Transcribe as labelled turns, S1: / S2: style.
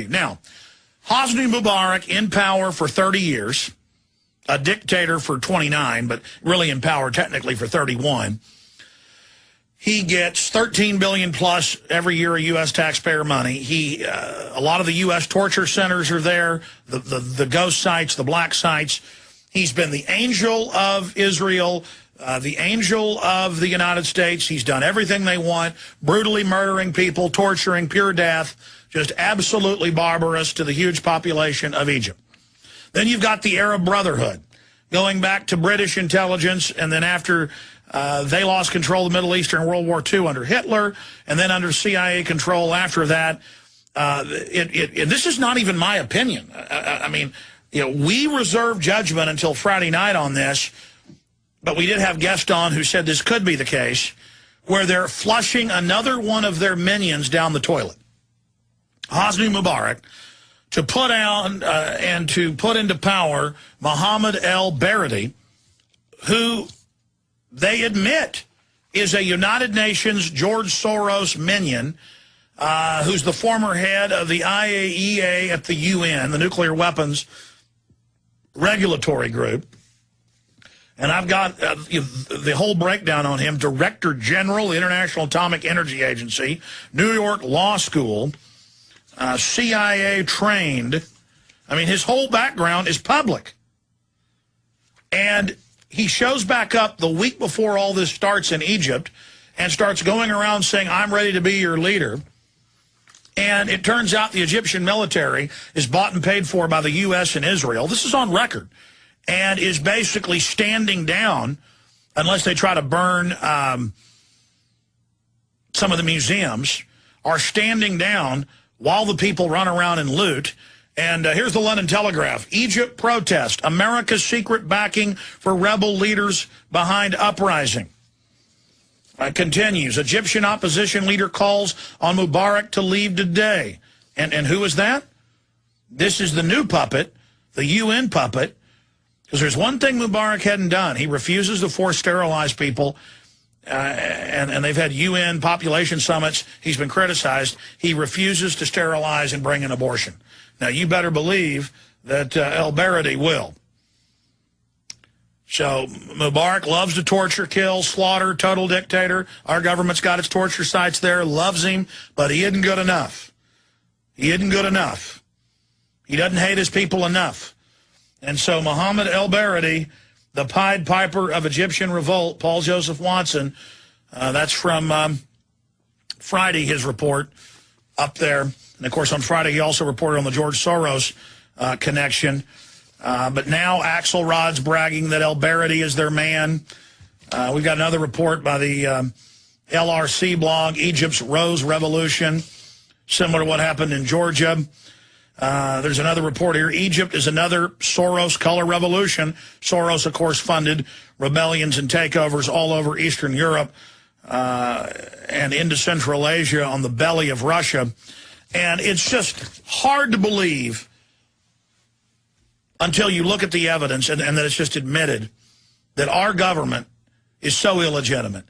S1: Now, Hosni Mubarak in power for 30 years, a dictator for 29, but really in power technically for 31. He gets $13 billion plus every year of U.S. taxpayer money. A lot of the U.S. torture centers are there, the ghost sites, the black sites. He's been the angel of Israel, the angel of the United States. He's done everything they want, brutally murdering people, torturing, pure death, just absolutely barbarous to the huge population of Egypt. Then you've got the Arab Brotherhood, going back to British intelligence, and then after they lost control of the Middle East during World War II under Hitler, and then under CIA control after that. This is not even my opinion. I mean, you know, we reserve judgment until Friday night on this, but we did have guests on who said this could be the case, where they're flushing another one of their minions down the toilet. Hosni Mubarak, to put out and to put into power Mohammed el-Baradei, who they admit is a United Nations George Soros minion, who's the former head of the IAEA at the UN, the Nuclear Weapons Regulatory Group. And I've got the whole breakdown on him. Director General, International Atomic Energy Agency, New York Law School, CIA trained. I mean, his whole background is public. And he shows back up the week before all this starts in Egypt and starts going around saying, I'm ready to be your leader. And it turns out the Egyptian military is bought and paid for by the U.S. and Israel. This is on record. And is basically standing down, unless they try to burn some of the museums, are standing down while the people run around and loot. And here's the London Telegraph. Egypt protest. America's secret backing for rebel leaders behind uprising. Continues. Egyptian opposition leader calls on Mubarak to leave today. And who is that? This is the new puppet, the UN puppet. Because there's one thing Mubarak hadn't done. He refuses to force sterilize people. And they've had UN population summits. He's been criticized. He refuses to sterilize and bring an abortion. Now, you better believe that el-Baradei will. So Mubarak loves to torture, kill, slaughter, total dictator. Our government's got its torture sites there, loves him, but he isn't good enough. He isn't good enough. He doesn't hate his people enough. And so Mohammed el-Baradei, the Pied Piper of Egyptian revolt, Paul Joseph Watson, that's from Friday, his report up there. And, of course, on Friday he also reported on the George Soros connection. But now Axelrod's bragging that el-Baradei is their man. We've got another report by the LRC blog, Egypt's Rose Revolution, similar to what happened in Georgia. There's another report here. Egypt is another Soros color revolution. Soros, of course, funded rebellions and takeovers all over Eastern Europe and into Central Asia on the belly of Russia. And it's just hard to believe until you look at the evidence and that it's just admitted that our government is so illegitimate.